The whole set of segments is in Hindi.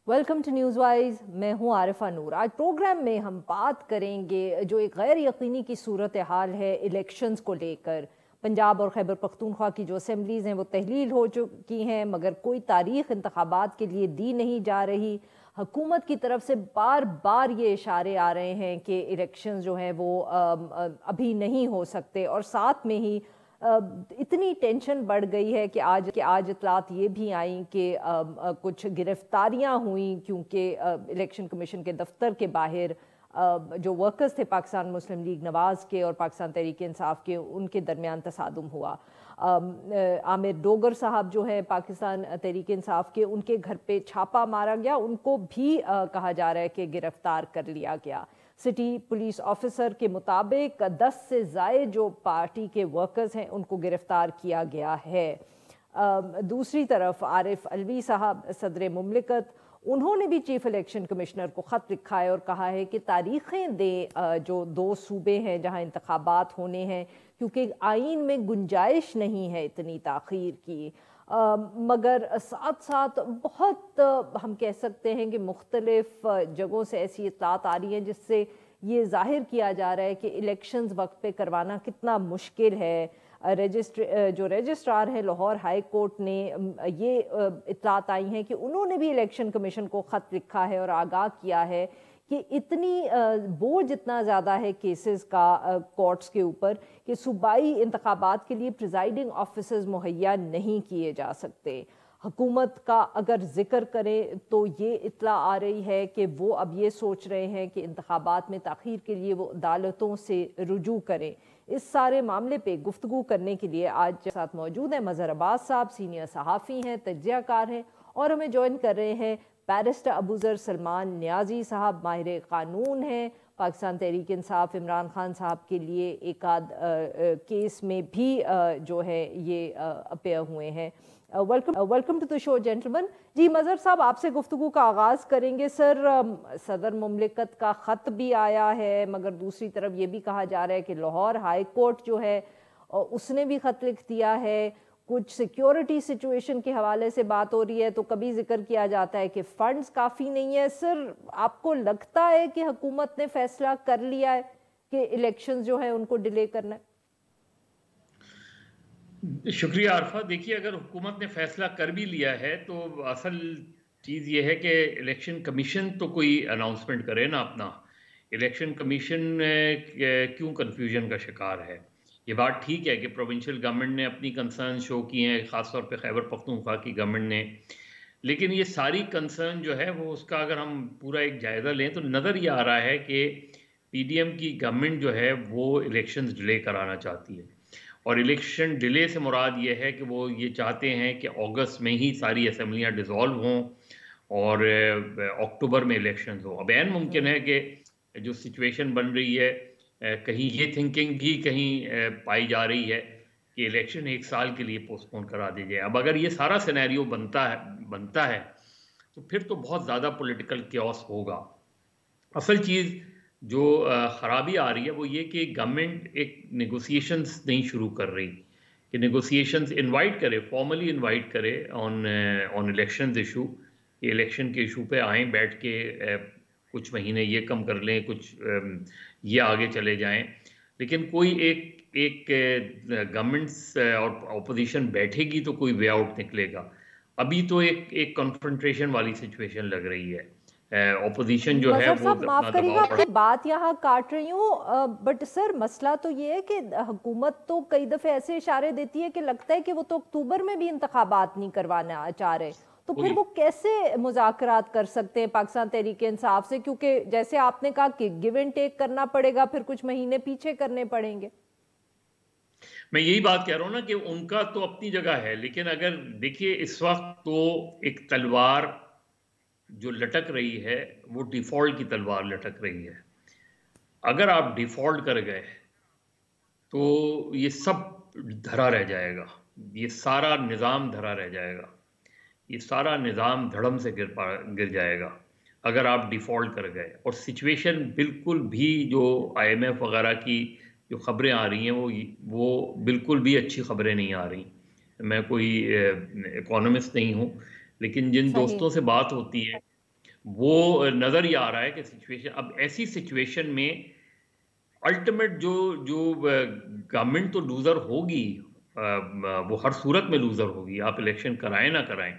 Welcome to news wise. मैं हूं आरिफा नूर। आज प्रोग्राम में हम बात करेंगे जो एक गैर यकीनी की सूरत हाल है इलेक्शंस को लेकर। पंजाब और खैबर पख्तूनख्वा की जो असेंबलीज हैं वो तहलील हो चुकी हैं, मगर कोई तारीख इंतखाबात के लिए दी नहीं जा रही। हुकूमत की तरफ से बार बार ये इशारे आ रहे हैं कि इलेक्शंस जो हैं वो अभी नहीं हो सकते, और साथ में ही इतनी टेंशन बढ़ गई है कि आज इतलात ये भी आई कि कुछ गिरफ्तारियां हुई, क्योंकि इलेक्शन कमीशन के दफ्तर के बाहर जो वर्कर्स थे पाकिस्तान मुस्लिम लीग नवाज के और पाकिस्तान तहरीक इंसाफ के, उनके दरमियान तसादुम हुआ। आमिर डोगर साहब जो है पाकिस्तान तहरीक इंसाफ के, उनके घर पे छापा मारा गया, उनको भी कहा जा रहा है कि गिरफ्तार कर लिया गया। सिटी पुलिस ऑफिसर के मुताबिक 10 से ज़ायद जो पार्टी के वर्कर्स हैं उनको गिरफ्तार किया गया है। दूसरी तरफ आरिफ अलवी साहब सदर मुमलिकत, उन्होंने भी चीफ इलेक्शन कमिश्नर को ख़त लिखा है और कहा है कि तारीखें दें जो 2 सूबे हैं जहां इंतखाबात होने हैं, क्योंकि आइन में गुंजाइश नहीं है इतनी ताख़ीर की। मगर साथ साथ बहुत हम कह सकते हैं कि मुख्तलिफ जगहों से ऐसी इत्तलात आ रही हैं जिससे ये जाहिर किया जा रहा है कि इलेक्शंस वक्त पे करवाना कितना मुश्किल है। जो रजिस्ट्रार है लाहौर हाई कोर्ट ने ये इत्तलात आई हैं कि उन्होंने भी इलेक्शन कमीशन को ख़त लिखा है और आगाह किया है कि इतनी बोझ इतना ज़्यादा है केसेस का कोर्ट्स के ऊपर कि सूबाई इंतखाबात के लिए प्रिजाइडिंग ऑफिसर्स मुहैया नहीं किए जा सकते। हुकूमत का अगर जिक्र करें तो ये इत्तला आ रही है कि वो अब ये सोच रहे हैं कि इंतखाबात में ताख़ीर के लिए वो अदालतों से रुजू करें। इस सारे मामले पे गुफ्तगू करने के लिए आज साथ मौजूद हैं मज़हर अब्बास साहब, सीनियर सहाफ़ी हैं, तज्ज़ियाकार हैं, और हमें ज्वाइन कर रहे हैं बैरिस्टर अबूज़र सलमान नियाज़ी साहब, माहिर क़ानून हैं, पाकिस्तान तहरीक इंसाफ इमरान खान साहब के लिए एक आध केस में भी जो है ये अपेयर हुए हैं। Welcome to the show gentleman. जी मज़हर साहब, आपसे गुफ्तगू का आगाज़ करेंगे। सर, सदर मुमलिकत का ख़त भी आया है, मगर दूसरी तरफ ये भी कहा जा रहा है कि लाहौर हाई कोर्ट जो है उसने भी ख़त लिख दिया है। कुछ सिक्योरिटी सिचुएशन के हवाले से बात हो रही है, तो कभी जिक्र किया जाता है कि फंड्स काफ़ी नहीं है। सर, आपको लगता है कि हुकूमत ने फैसला कर लिया है कि इलेक्शंस जो है उनको डिले करना है? शुक्रिया आरफा। देखिए, अगर हुकूमत ने फैसला कर भी लिया है तो असल चीज़ ये है कि इलेक्शन कमीशन तो कोई अनाउंसमेंट करे ना अपना। इलेक्शन कमीशन क्यों कन्फ्यूजन का शिकार है? ये बात ठीक है कि प्रोविंशियल गवर्नमेंट ने अपनी कंसर्न शो किए हैं, ख़ासतौर पे खैबर पख्तूनख्वा की गवर्नमेंट ने, लेकिन ये सारी कंसर्न जो है वो उसका अगर हम पूरा एक जायज़ा लें तो नज़र ये आ रहा है कि पीडीएम की गवर्नमेंट जो है वो इलेक्शंस डिले कराना चाहती है। और इलेक्शन डिले से मुराद ये है कि वो ये चाहते हैं कि अगस्त में ही सारी असेंबलियां डिसॉल्व हों और अक्टूबर में इलेक्शंस हों। अब ऐन मुमकिन है कि जो सिचुएशन बन रही है, कहीं ये थिंकिंग भी कहीं पाई जा रही है कि इलेक्शन 1 साल के लिए पोस्टपोन करा दी जाए। अब अगर ये सारा सिनेरियो बनता है तो फिर तो बहुत ज़्यादा पॉलिटिकल केओस होगा। असल चीज़ जो ख़राबी आ रही है वो ये कि गवर्नमेंट एक नेगोशिएशंस नहीं शुरू कर रही कि नेगोशिएशंस इनवाइट करे, फॉर्मली इनवाइट करे ऑन इलेक्शंस इशू, कि इलेक्शन के इशू पे आएँ, बैठ के कुछ महीने ये कम कर लें, कुछ ये आगे चले जाएं। लेकिन कोई एक गवर्नमेंट्स और अपोजिशन बैठेगी तो कोई वे आउट निकलेगा। अभी तो एक कॉन्फ्रंटेशन वाली सिचुएशन लग रही है। ऑपोजिशन जो है मजहर वो साहब, माफ अपना करिएगा, दबाव आपकी बात यहाँ काट रही हूँ, बट सर मसला तो ये है कि हुकूमत तो कई दफे ऐसे इशारे देती है कि लगता है कि वो तो अक्टूबर में भी इंतखाबात नहीं करवाना चाह रहे, तो फिर वो कैसे मुज़ाकरात कर सकते हैं पाकिस्तान तहरीक इंसाफ से? क्योंकि जैसे आपने कहा कि गिव एंड टेक करना पड़ेगा, फिर कुछ महीने पीछे करने पड़ेंगे। मैं यही बात कह रहा हूँ ना कि उनका तो अपनी जगह है, लेकिन अगर देखिए इस वक्त तो एक तलवार जो लटक रही है वो डिफॉल्ट की तलवार लटक रही है। अगर आप डिफॉल्ट कर गए तो ये सब धरा रह जाएगा, ये सारा निज़ाम धरा रह जाएगा, ये सारा निज़ाम धड़म से गिर जाएगा अगर आप डिफ़ॉल्ट कर गए। और सिचुएशन बिल्कुल भी जो आईएमएफ वगैरह की जो ख़बरें आ रही हैं वो बिल्कुल भी अच्छी ख़बरें नहीं आ रही। मैं कोई इकोनॉमिस्ट नहीं हूँ, लेकिन जिन सही। दोस्तों से बात होती है वो नज़र ही आ रहा है कि सिचुएशन, अब ऐसी सिचुएशन में अल्टीमेट जो जो गवर्नमेंट तो लूज़र होगी, वो हर सूरत में लूज़र होगी, आप इलेक्शन कराएं ना कराएं।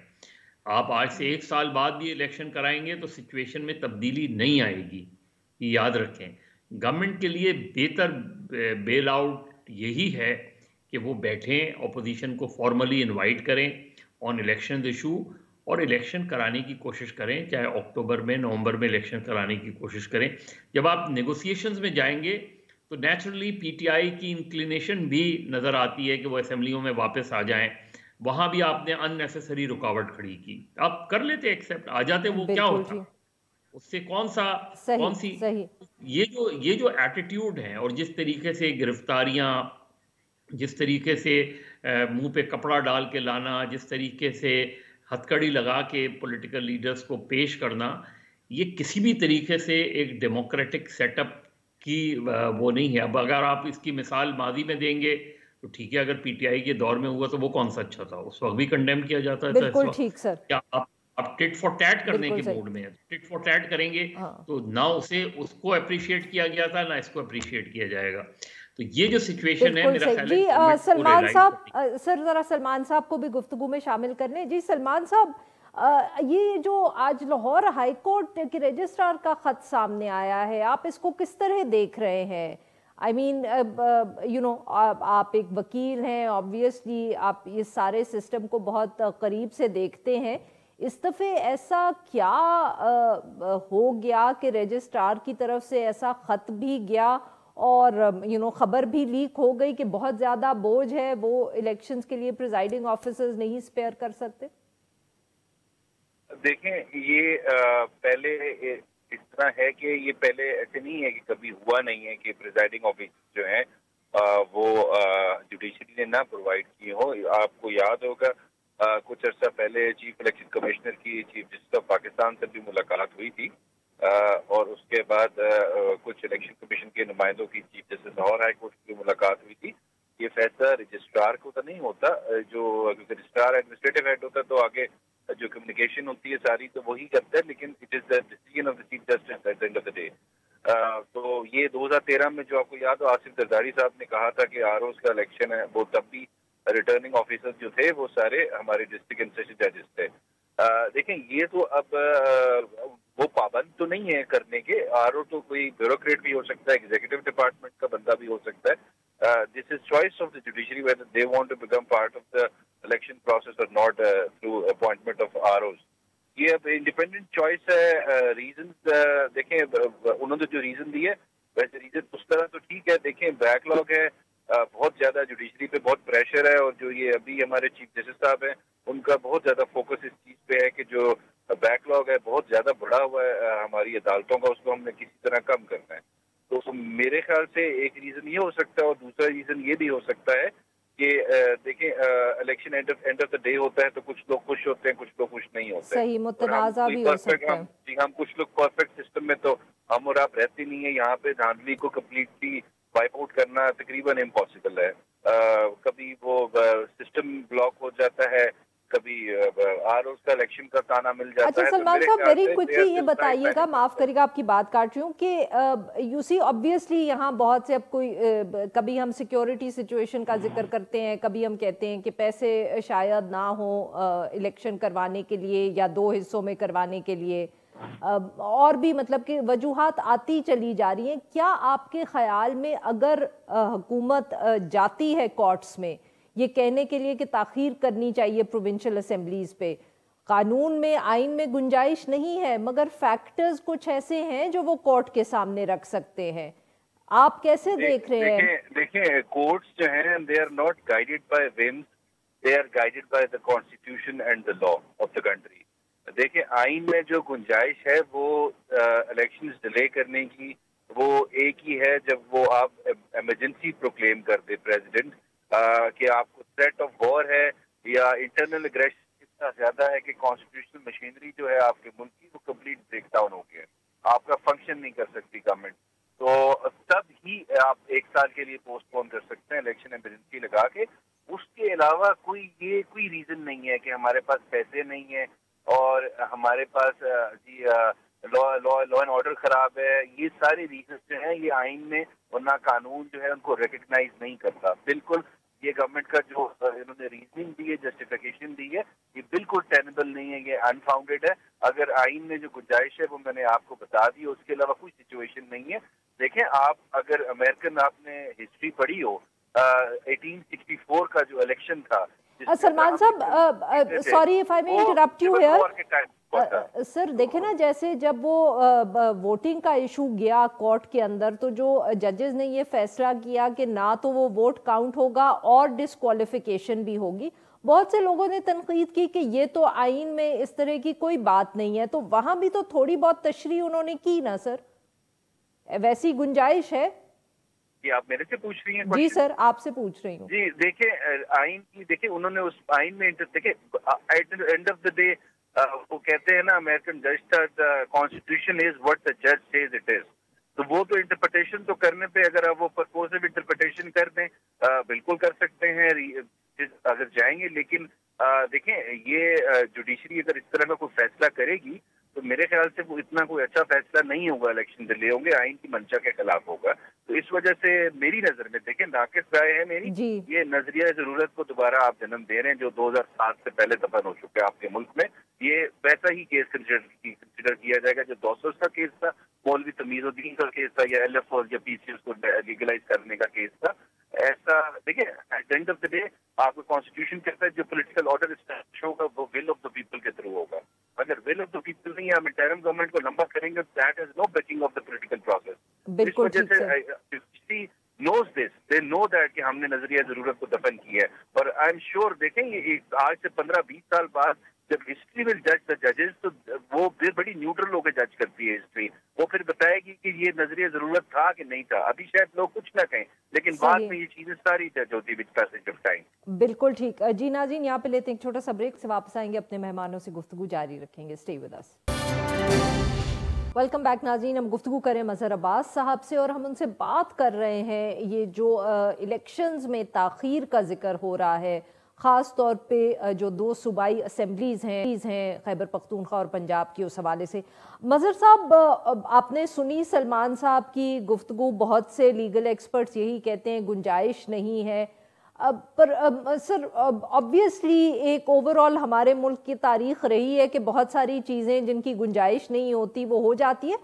आप आज से 1 साल बाद भी इलेक्शन कराएंगे तो सिचुएशन में तब्दीली नहीं आएगी, ये याद रखें। गवर्नमेंट के लिए बेहतर बेल आउट यही है कि वो बैठें, ऑपोजिशन को फॉर्मली इनवाइट करें ऑन इलेक्शन इशू, और इलेक्शन कराने की कोशिश करें, चाहे अक्टूबर में, नवंबर में इलेक्शन कराने की कोशिश करें। जब आप नेगोशिएशंस में जाएंगे तो नेचुरली पीटीआई की इंक्लिनेशन भी नज़र आती है कि वो असेंबलियों में वापस आ जाएं। वहां भी आपने अननेसेसरी रुकावट खड़ी की, आप कर लेते, एक्सेप्ट आ जाते, वो क्या बिल्कुल होता, जी, उससे कौन सही सी सही। ये जो एटीट्यूड है, और जिस तरीके से गिरफ्तारियां, जिस तरीके से मुंह पे कपड़ा डाल के लाना, जिस तरीके से हथकड़ी लगा के पॉलिटिकल लीडर्स को पेश करना, ये किसी भी तरीके से एक डेमोक्रेटिक सेटअप की वो नहीं है। अब अगर आप इसकी मिसाल माजी में देंगे तो ठीक है, अगर पीटीआई के दौर में हुआ तो वो कौन सा अच्छा था, उस वक्त भी कंडेम किया जाता था। इस बिल्कुल वक्त ठीक सर। क्या आप टिट फॉर टैट करने बिल्कुल के सही। मूड में है? टिट फॉर टैट करेंगे हाँ तो ना उसे उसको अप्रिशिएट किया गया था, ना इसको अप्रिशिएट किया जाएगा। तो ये जो सिचुएशन है, बिल्कुल मेरा सही ख्याल है जी। गवर्नमेंट को सलमान रियलाइज साहब, करनी। सर ज़रा सलमान साहब को भी गुफ्तगू में शामिल कर लें। जी सलमान साहब, ये जो आज लाहौर हाई कोर्ट के रजिस्ट्रार का खत सामने आया है, आप इसको किस तरह देख रहे हैं? आई मीन यू नो, आप एक वकील हैं, ऑब्वियसली आप इस सारे सिस्टम को बहुत करीब से देखते हैं। इस दफ़े ऐसा क्या हो गया कि रजिस्ट्रार की तरफ से ऐसा खत भी गया और यू नो खबर भी लीक हो गई कि बहुत ज़्यादा बोझ है, वो इलेक्शंस के लिए प्रिजाइडिंग ऑफिसर्स नहीं स्पेयर कर सकते? देखें, ये पहले इस तरह है कि ये पहले ऐसे नहीं है कि कभी हुआ नहीं है कि प्रिजाइडिंग ऑफिसर जो है वो जुडिशरी ने ना प्रोवाइड किए हो। आपको याद होगा कुछ अर्सा पहले चीफ इलेक्शन कमिश्नर की चीफ जस्टिस ऑफ पाकिस्तान से भी मुलाकात हुई थी, और उसके बाद कुछ इलेक्शन कमीशन के नुमाइंदों की chief justice Lahore high court की मुलाकात हुई थी। ये फैसला रजिस्ट्रार को तो नहीं होता, जो रजिस्ट्रार एडमिनिस्ट्रेटिव हेड होता है तो आगे जो कम्युनिकेशन होती है सारी तो वही करता है, लेकिन it is the decision of the chief justice at the end of the day. तो ये 2013 में जो आपको याद हो आसिफ जरदारी साहब ने कहा था कि आरओ का इलेक्शन है, वो तब भी रिटर्निंग ऑफिसर जो थे वो सारे हमारे डिस्ट्रिक्ट एंड सेशन जजेस थे। देखें, ये तो अब वो पाबंद तो नहीं है करने के। आरओ तो कोई ब्यूरोक्रेट भी हो सकता है, एग्जीक्यूटिव डिपार्टमेंट का बंदा भी हो सकता है। This is choice of the judiciary whether they want to become part of the election process और not through appointment of ROs. ये अब इंडिपेंडेंट चॉइस है। रीजन देखें, उन्होंने जो रीजन दिए वैसे रीजन उस तरह तो ठीक है। देखें, बैकलॉग है, बहुत ज्यादा जुडिशरी पे बहुत प्रेशर है, और जो ये अभी हमारे चीफ जस्टिस साहब हैं उनका बहुत ज्यादा फोकस इस चीज पे है कि जो बैकलॉग है बहुत ज्यादा बढ़ा हुआ है हमारी अदालतों का, उसको हमने किसी तरह कम करना है। तो मेरे ख्याल से एक रीजन ये हो सकता है, और दूसरा रीजन ये भी हो सकता है कि देखें, election end of the day होता है तो कुछ लोग खुश होते हैं, कुछ लोग खुश नहीं होते हैं। सही, और हम मुतनाज़ा कोई भी हो सकता है। हम कुछ लोग परफेक्ट सिस्टम में तो हम और आप रहते नहीं है। यहाँ पे धांधली को कम्प्लीटली वाइप आउट करना तकरीबन इम्पॉसिबल है। कभी वो सिस्टम ब्लॉक हो जाता है, कभी आरओ का इलेक्शन का ताना मिल जाता अच्छा है। सलमान तो साहब, वेरी मेरे क्विकली ये बताइएगा, माफ करिएगा आपकी बात काट रही हूँ, कि यू सी ऑब्वियसली यहाँ बहुत से अब कोई कभी हम सिक्योरिटी सिचुएशन का जिक्र करते हैं, कभी हम कहते हैं कि पैसे शायद ना हो इलेक्शन करवाने के लिए या 2 हिस्सों में करवाने के लिए, और भी मतलब कि वजूहात आती चली जा रही हैं। क्या आपके ख्याल में अगर हुकूमत जाती है कोर्ट्स में ये कहने के लिए कि ताखीर करनी चाहिए प्रोविंशियल असेंबलीज पे, कानून में, आइन में गुंजाइश नहीं है, मगर फैक्टर्स कुछ ऐसे हैं जो वो कोर्ट के सामने रख सकते हैं, आप कैसे देख रहे हैं? देखें, कोर्ट्स जो हैं they are not guided by whims, they are guided by the constitution and the law of the country. देखिए, आइन में जो गुंजाइश है वो इलेक्शंस डिले करने की, वो एक ही है जब वो आप इमरजेंसी प्रोक्लेम कर दे प्रेसिडेंट, कि आपको थ्रेट ऑफ वॉर है या इंटरनल एग्रेशन इतना ज्यादा है कि कॉन्स्टिट्यूशनल मशीनरी जो है आपके मुल्क की वो कंप्लीट ब्रेक डाउन हो गया है, आपका फंक्शन नहीं कर सकती गवर्नमेंट, तो तब ही आप 1 साल के लिए पोस्टपोन कर सकते हैं इलेक्शन इमरजेंसी लगा के। उसके अलावा कोई रीजन नहीं है कि हमारे पास पैसे नहीं है और हमारे पास जी लॉ लॉ एंड ऑर्डर खराब है, ये सारे रीजन जो है ये आइन में और ना कानून जो है उनको रिकग्नाइज नहीं करता। बिल्कुल ये गवर्नमेंट का जो इन्होंने रीजनिंग दी है, जस्टिफिकेशन दी है, ये बिल्कुल टेनेबल नहीं है, ये अनफाउंडेड है। अगर आइन में जो गुंजाइश है वो मैंने आपको बता दी, उसके अलावा कोई सिचुएशन नहीं है। देखें, आप अगर अमेरिकन आपने हिस्ट्री पढ़ी हो, 1864 का जो इलेक्शन था, सलमान साहब, sorry if I may interrupt you here sir, देखे ना जैसे जब वो वोटिंग का इशू गया कोर्ट के अंदर, तो जो जजेस ने ये फैसला किया कि ना तो वो वोट काउंट होगा और डिस्क्वालिफिकेशन भी होगी, बहुत से लोगों ने तनकीद की कि ये तो आइन में इस तरह की कोई बात नहीं है। तो वहां भी तो थोड़ी बहुत तशरीह उन्होंने की ना सर, वैसी गुंजाइश है? ये आप मेरे से पूछ रही हैं? जी सर, आपसे पूछ रही हूँ। जी देखिए, आइन की देखिए उन्होंने उस आइन में देखिए at the end of the day वो कहते हैं ना अमेरिकन जज, the constitution is what the जज सेज इट इज। तो वो तो इंटरप्रिटेशन तो करने पे, अगर आप वो परपोजिव इंटरप्रिटेशन कर दें बिल्कुल कर सकते हैं अगर जाएंगे। लेकिन देखें, ये जुडिशरी अगर इस तरह का कोई फैसला करेगी तो मेरे ख्याल से वो इतना कोई अच्छा फैसला नहीं होगा, इलेक्शन डिले होंगे, आइन की मंशा के खिलाफ होगा। तो इस वजह से मेरी नजर में, देखें नाकिस राय है मेरी, ये नजरिया जरूरत को दोबारा आप जन्म दे रहे हैं जो 2007 से पहले दफन हो चुके हैं आपके मुल्क में। ये वैसा ही केस कंसिडर किया जाएगा जो 200 का केस था, मौलवी तमीजुद्दीन का केस था, या LF या PCS को लीगलाइज करने का केस था। ऐसा देखिए, at the end of the day आपका कॉन्स्टिट्यूशन कहता है जो पॉलिटिकल ऑर्डर एस्टैब्लिश होगा वो विल ऑफ द पीपल के थ्रू होगा। अगर विल ऑफ द पीपल नहीं है, हम इंटरिम गवर्नमेंट को लंबा करेंगे, that is no backing of the political process. बिल्कुल इस वजह से knows this, they know that कि हमने नजरिया जरूरत को दफन किया है। और आई एम श्योर देखेंगे आज से 15-20 साल बाद जब हिस्ट्री विल जज द जजेस, तो वो फिर बड़ी न्यूट्रल होकर जज करती है हिस्ट्री। वो फिर बताएगी कि ये नजरिया जरूरत था कि नहीं था। अभी शायद लोग कुछ ना कहें, लेकिन बाद में ये चीजें सारी जज होती विद पैसेज ऑफ टाइम। बिल्कुल ठीक। जी नाज़रीन, यहाँ पे लेते हैं एक छोटा सा ब्रेक, से वापस आएंगे अपने मेहमानों से गुफ्तगू जारी रखेंगे। Stay with us. Welcome back नाज़रीन, हम गुफ्तगू करें मज़हर अब्बास साहब से और हम उनसे बात कर रहे हैं ये जो इलेक्शंस में ताख़ीर का जिक्र हो रहा है, ख़ास तौर पे जो 2 सूबाई असम्बलीज़ हैं खैबर पख्तूनख्वा और पंजाब की, उस हवाले से। मज़हर साहब, आपने सुनी सलमान साहब की गुफ्तगू, बहुत से लीगल एक्सपर्ट्स यही कहते हैं गुंजाइश नहीं है। पर सर, ऑब्वियसली एक ओवरऑल हमारे मुल्क की तारीख रही है कि बहुत सारी चीज़ें जिनकी गुंजाइश नहीं होती वो हो जाती है,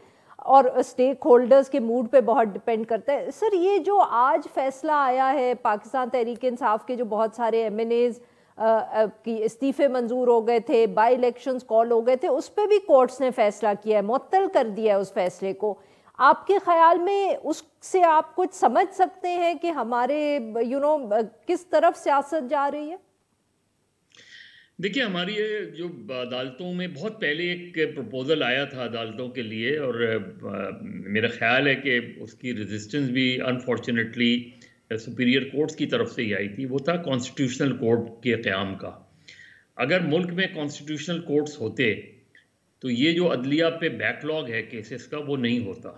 और स्टेक होल्डर्स के मूड पे बहुत डिपेंड करता है। सर, ये जो आज फैसला आया है पाकिस्तान तहरीक इंसाफ के, जो बहुत सारे MNAs की इस्तीफ़े मंजूर हो गए थे, बाई इलेक्शंस कॉल हो गए थे, उस पर भी कोर्ट्स ने फैसला किया है, मुअत्तल कर दिया है उस फैसले को। आपके ख्याल में उससे आप कुछ समझ सकते हैं कि हमारे किस तरफ सियासत जा रही है? देखिए, हमारी जो अदालतों में बहुत पहले एक प्रपोज़ल आया था अदालतों के लिए, और मेरा ख्याल है कि उसकी रेजिस्टेंस भी अनफॉर्चुनेटली सुपीरियर कोर्ट्स की तरफ से ही आई थी। वो था कॉन्स्टिट्यूशनल कोर्ट के क़याम का। अगर मुल्क में कॉन्स्टिट्यूशनल कोर्ट्स होते तो ये जो अदलिया पे बैकलॉग है केसेस का, वो नहीं होता।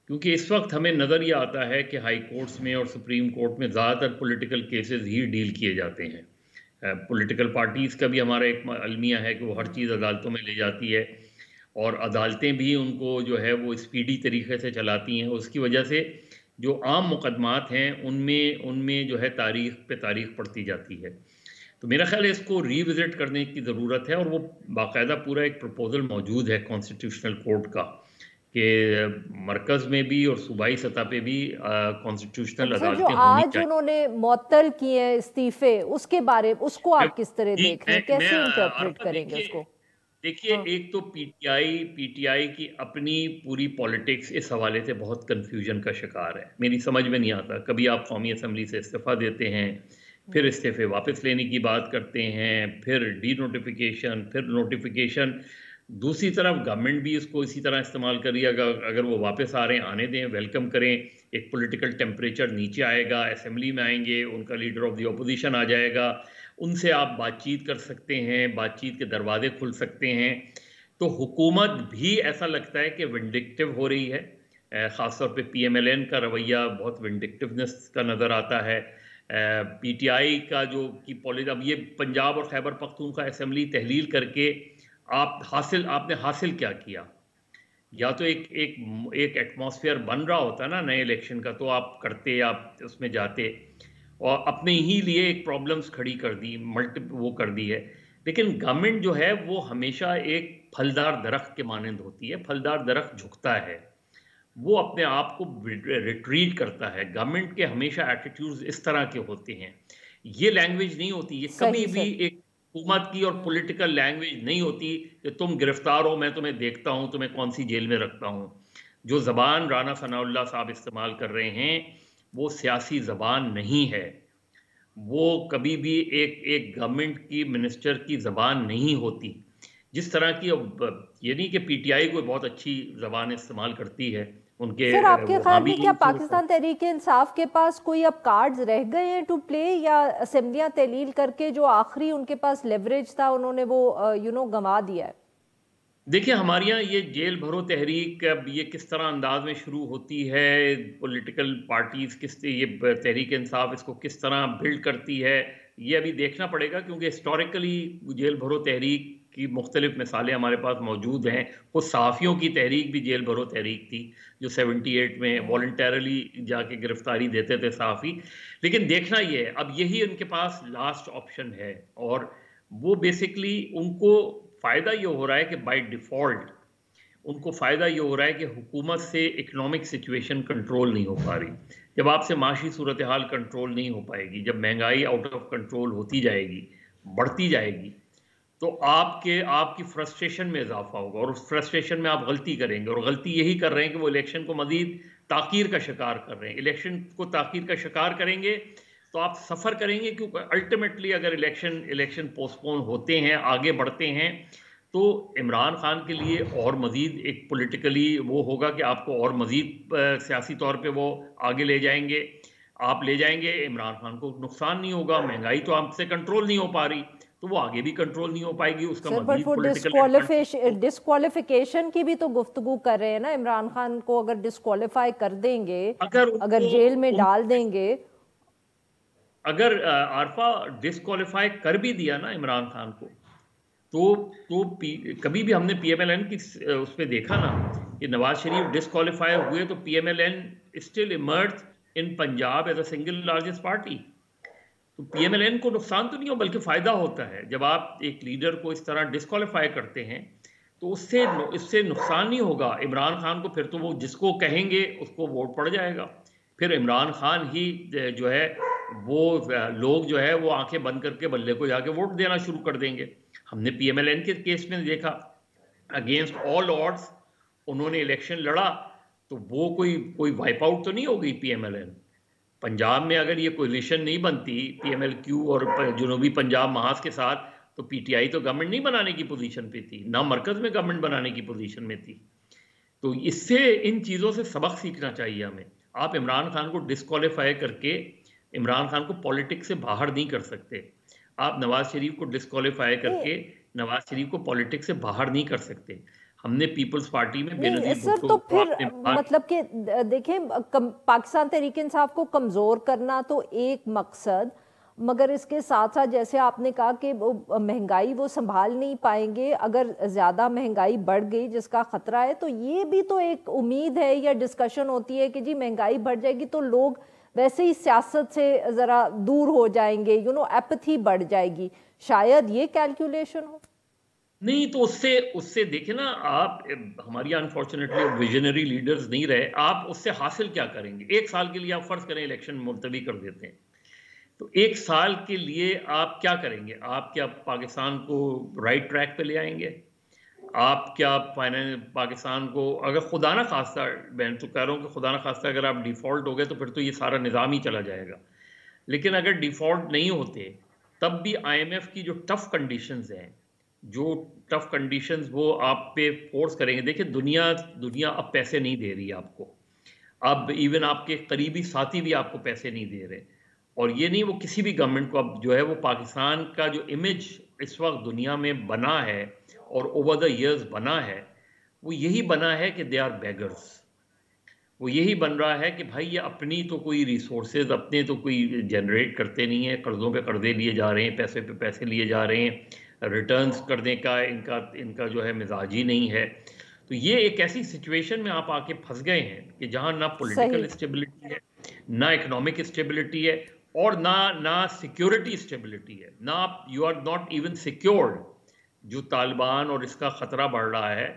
क्योंकि इस वक्त हमें नज़र ये आता है कि हाई कोर्ट्स में और सुप्रीम कोर्ट में ज़्यादातर पॉलिटिकल केसेस ही डील किए जाते हैं। पॉलिटिकल पार्टीज़ का भी हमारा एक अलमिया है कि वो हर चीज़ अदालतों में ले जाती है, और अदालतें भी उनको जो है वो स्पीडी तरीके से चलाती हैं। उसकी वजह से जो आम मुकदमात हैं उनमें जो है तारीख पे तारीख पड़ती जाती है। तो मेरा ख्याल है इसको रीविज़िट करने की ज़रूरत है, और वो बाकायदा पूरा एक प्रपोज़ल मौजूद है कॉन्स्टिट्यूशनल कोर्ट का कि मरकज़ में भी और सूबाई सतह पे भी कॉन्स्टिट्यूशनल अदालतें होनी चाहिए। आज उन्होंने मुअत्तल किए हैं इस्तीफे, उसके बारे उसको आप किस तरह देख रहे हैं, कैसे इंटरप्रेट करेंगे उसको? देखिए, एक तो पीटीआई की अपनी पूरी पॉलिटिक्स इस हवाले से बहुत कन्फ्यूजन का शिकार है। मेरी समझ में नहीं आता, कभी आप कौमी असम्बली से इस्तीफ़ा देते हैं, फिर इस्तीफ़े वापस लेने की बात करते हैं, फिर डी नोटिफिकेशन, फिर नोटिफिकेशन। दूसरी तरफ गवर्नमेंट भी इसको इसी तरह इस्तेमाल कर रही है। अगर वो वापस आ रहे हैं, आने दें, वेलकम करें। एक पॉलिटिकल टेम्परेचर नीचे आएगा, असेंबली में आएंगे, उनका लीडर ऑफ द अपोजिशन आ जाएगा, उनसे आप बातचीत कर सकते हैं, बातचीत के दरवाजे खुल सकते हैं। तो हुकूमत भी ऐसा लगता है कि विंडिक्टिव हो रही है। ख़ासतौर पे PMLN का रवैया बहुत विंडिक्टिवनेस का नज़र आता है। PTI का जो की पॉलिसी, अब ये पंजाब और खैबर पख्तूनख्वा असेंबली तहलील करके आपने हासिल क्या किया? या तो एक एटमॉस्फेयर बन रहा होता ना नए इलेक्शन का, तो आप करते, आप उसमें जाते और अपने ही लिए एक प्रॉब्लम्स खड़ी कर दी, वो कर दी है। लेकिन गवर्नमेंट जो है वो हमेशा एक फलदार दरख्त के मानंद होती है। फलदार दरख्त झुकता है, वो अपने आप को रिट्रीट करता है। गवर्नमेंट के हमेशा एटीट्यूड्स इस तरह के होते हैं। ये लैंग्वेज नहीं होती, ये कभी सही भी सही। एक हुकूमत की और पॉलिटिकल लैंग्वेज नहीं होती कि तुम गिरफ्तार हो, मैं तुम्हें देखता हूं, तुम्हें कौन सी जेल में रखता हूं। जो जबान राना सनाउल्लाह साहब इस्तेमाल कर रहे हैं वो सियासी जबान नहीं है। वो कभी भी एक एक गवर्नमेंट की मिनिस्टर की जबान नहीं होती। जिस तरह की ये नहीं कि पीटीआई कोई बहुत अच्छी जबान इस्तेमाल करती है, उनके सर आपके वो ख्याल हामी में क्या जो पाकिस्तान तहरीक इंसाफ के पास कोई अब कार्ड्स रह गए हैं टू प्ले, या असेंबलियां तहलील करके जो आखिरी उनके पास लेवरेज था उन्होंने वो गंवा दिया है? देखिए, हमारे यहाँ ये जेल भरो तहरीक अब ये किस तरह अंदाज में शुरू होती है, पॉलिटिकल पार्टीज ये तहरीक इंसाफ इसको किस तरह बिल्ड करती है, ये अभी देखना पड़ेगा। क्योंकि हिस्टोरिकली जेल भरो तहरीक की मुख्तलिफ मिसालें हमारे पास मौजूद हैं। कुछ सहाफ़ियों की तहरीक भी जेल भरो तहरीक थी, जो 78 में वॉलंटरली जाके गिरफ्तारी देते थे सहाफ़ी। लेकिन देखना ये है, अब यही उनके पास लास्ट ऑप्शन है। और वो बेसिकली उनको फ़ायदा ये हो रहा है कि बाय डिफ़ॉल्ट उनको फ़ायदा ये हो रहा है कि हुकूमत से इकोनॉमिक सिचुएशन कंट्रोल नहीं हो पा रही। जब आपसे माशी सूरत हाल कंट्रोल नहीं हो पाएगी, जब महंगाई आउट ऑफ कंट्रोल होती जाएगी, बढ़ती जाएगी, तो आपकी फ्रस्ट्रेशन में इजाफा होगा और उस फ्रस्ट्रेशन में आप गलती करेंगे। और गलती यही कर रहे हैं कि वो इलेक्शन को मजीद ताकीर का शिकार कर रहे हैं। इलेक्शन को ताकीर का शिकार करेंगे तो आप सफ़र करेंगे, क्योंकि अल्टीमेटली अगर इलेक्शन पोस्टपोन होते हैं, आगे बढ़ते हैं, तो इमरान खान के लिए और मज़ीद एक पॉलिटिकली वो होगा कि आपको और मज़ीद सियासी तौर पे वो आगे ले जाएंगे। आप ले जाएंगे, इमरान खान को नुकसान नहीं होगा। महंगाई तो आपसे कंट्रोल नहीं हो पा रही, तो वो आगे भी कंट्रोल नहीं हो पाएगी। उसका सर बट मज़ीद वो पॉलिटिकल डिस्क्वालिफिकेशन की भी तो गुफ्तगू कर रहे हैं ना। इमरान खान को अगर डिस्क्वालीफाई कर देंगे, अगर जेल में डाल देंगे, अगर आरफा डिस्क्वालीफाई कर भी दिया ना इमरान खान को, तो कभी भी हमने पीएमएलएन की उस पर देखा ना कि नवाज शरीफ डिस्क्वालीफाई हुए तो PMLN still emerge in Punjab as a single largest party. तो पीएमएलएन को नुकसान तो नहीं हो, बल्कि फायदा होता है। जब आप एक लीडर को इस तरह डिस्क्वालीफाई करते हैं तो इससे नुकसान नहीं होगा इमरान खान को। फिर तो वो जिसको कहेंगे उसको वोट पड़ जाएगा। फिर इमरान खान ही जो है वो लोग जो है वो आंखें बंद करके बल्ले को जाके वोट देना शुरू कर देंगे। हमने पीएमएलएन के केस में देखा, अगेंस्ट ऑल ऑड्स उन्होंने इलेक्शन लड़ा, तो वो कोई वाइप आउट तो नहीं हो गई पीएमएलएन। पंजाब में अगर ये कोलिशन नहीं बनती पीएमएलक्यू और जनूबी पंजाब महाज के साथ, तो पीटीआई तो गवर्नमेंट नहीं बनाने की पोजीशन पे थी, ना मरकज में गवर्नमेंट बनाने की पोजीशन में थी। तो इससे इन चीज़ों से सबक सीखना चाहिए हमें। आप इमरान खान को डिस्क्वालीफाई करके इमरान खान को पॉलिटिक्स से बाहर नहीं कर सकते। आप नवाज शरीफ को डिस्क्वालीफाई करके नवाज शरीफ को पॉलिटिक्स से बाहर नहीं कर सकते। हमने पीपल्स पार्टी में नहीं सर, तो फिर मतलब कि देखें, पाकिस्तान तहरीक इंसाफ को कमज़ोर करना तो एक मकसद, मगर इसके साथ साथ जैसे आपने कहा कि महंगाई वो संभाल नहीं पाएंगे। अगर ज़्यादा महंगाई बढ़ गई जिसका ख़तरा है, तो ये भी तो एक उम्मीद है या डिस्कशन होती है कि जी महंगाई बढ़ जाएगी तो लोग वैसे ही सियासत से ज़रा दूर हो जाएंगे, एपैथी बढ़ जाएगी। शायद ये कैलकुलेशन हो। नहीं तो उससे देखे ना आप, हमारी अनफॉर्चुनेटली विजनरी लीडर्स नहीं रहे। आप उससे हासिल क्या करेंगे? एक साल के लिए आप फर्ज करें इलेक्शन मुलतवी कर देते हैं, तो एक साल के लिए आप क्या करेंगे? आप क्या पाकिस्तान को राइट ट्रैक पे ले आएंगे? आप क्या पाकिस्तान को, अगर खुदा ना खास्ता, मैं तो कह रहा हूँ कि खुदा ना खास्ता अगर आप डिफ़ॉल्ट हो गए तो फिर तो ये सारा निज़ाम ही चला जाएगा। लेकिन अगर डिफ़ॉल्ट नहीं होते तब भी आईएमएफ की जो टफ़ कंडीशंस हैं, जो टफ़ कंडीशंस वो आप पे फोर्स करेंगे। देखिए दुनिया अब पैसे नहीं दे रही आपको। अब इवन आपके करीबी साथी भी आपको पैसे नहीं दे रहे। और ये नहीं, वो किसी भी गवर्नमेंट को अब जो है वो पाकिस्तान का जो इमेज इस वक्त दुनिया में बना है और ओवर द इयर्स बना है, वो यही बना है कि दे आर बेगर्स। वो यही बन रहा है कि भाई ये अपनी तो कोई रिसोर्सेज अपने तो कोई जनरेट करते नहीं है, कर्ज़ों पे कर्ज़े लिए जा रहे हैं, पैसे पे पैसे लिए जा रहे हैं, रिटर्न्स करने का इनका इनका जो है मिजाज ही नहीं है। तो ये एक ऐसी सिचुएशन में आप आके फंस गए हैं कि जहां ना पॉलिटिकल स्टेबिलिटी है, ना इकोनॉमिक स्टेबिलिटी है, और ना सिक्योरिटी स्टेबिलिटी है, ना you are not even secured. जो तालिबान और इसका खतरा बढ़ रहा है,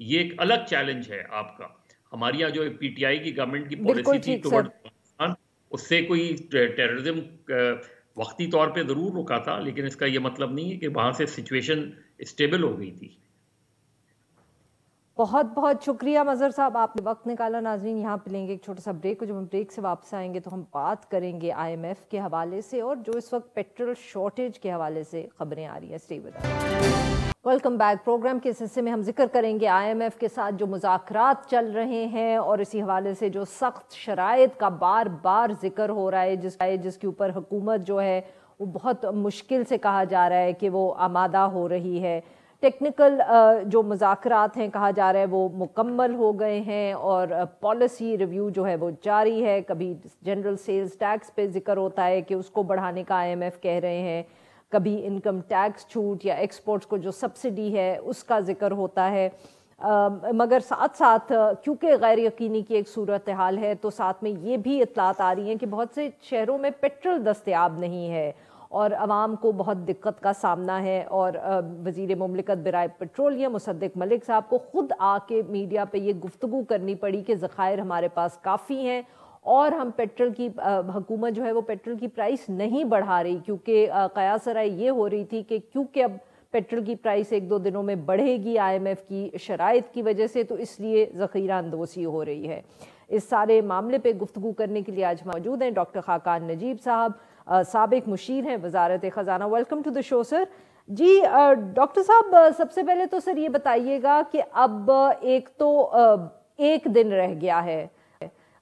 ये एक अलग चैलेंज है आपका। हमारे यहाँ जो पीटीआई की गवर्नमेंट की पॉलिसी थी टुवर्ड पाकिस्तान, उससे कोई टेररिज्म वक्ती तौर पे जरूर रुका था, लेकिन इसका ये मतलब नहीं है कि वहां से सिचुएशन स्टेबल हो गई थी। बहुत बहुत शुक्रिया मजहर साहब, आपने वक्त निकाला। नाजरीन, यहाँ पे लेंगे एक छोटा सा ब्रेक। जब हम ब्रेक से वापस आएंगे तो हम बात करेंगे IMF के हवाले से और जो इस वक्त पेट्रोल शॉर्टेज के हवाले से खबरें आ रही हैं। Stay with us. Welcome back. Programme के इस हिस्से में हम जिक्र करेंगे IMF के साथ जो मुज़ाकरात चल रहे हैं और इसी हवाले से जो सख्त शराइत का बार बार जिक्र हो रहा है, जिसके ऊपर हुकूमत जो है वो बहुत मुश्किल से कहा जा रहा है कि वो आमादा हो रही है। टेक्निकल जो मुज़ाकरात हैं कहा जा रहा है वो मुकम्मल हो गए हैं और पॉलिसी रिव्यू जो है वो जारी है। कभी जनरल सेल्स टैक्स पे जिक्र होता है कि उसको बढ़ाने का IMF कह रहे हैं, कभी इनकम टैक्स छूट या एक्सपोर्ट्स को जो सब्सिडी है उसका जिक्र होता है। मगर साथ साथ क्योंकि गैर यकीनी की एक सूरत हाल है तो साथ में ये भी इतलात आ रही हैं कि बहुत से शहरों में पेट्रोल दस्तयाब नहीं है और आवाम को बहुत दिक्कत का सामना है। और वज़ीर मुमलिकत बराए पेट्रोलियम मुसद्दिक मलिक साहब को ख़ुद आके मीडिया पे ये गुफ्तगू करनी पड़ी कि ज़खायर हमारे पास काफ़ी हैं और हम पेट्रोल की हुकूमत जो है वो पेट्रोल की प्राइस नहीं बढ़ा रही, क्योंकि क़यास राय ये हो रही थी कि क्योंकि अब पेट्रोल की प्राइस 1-2 दिनों में बढ़ेगी IMF की शराइत की वजह से, तो इसलिए ज़ख़ीरा अंदोसी हो रही है। इस सारे मामले पे गुफ्तगू करने के लिए आज मौजूद हैं डॉक्टर खाकान नजीब साहब, साबिक मुशीर हैं वजारत ख़जाना। Welcome to the show sir. जी डॉक्टर साहब, सबसे पहले तो सर ये बताइएगा कि अब एक दिन रह गया है।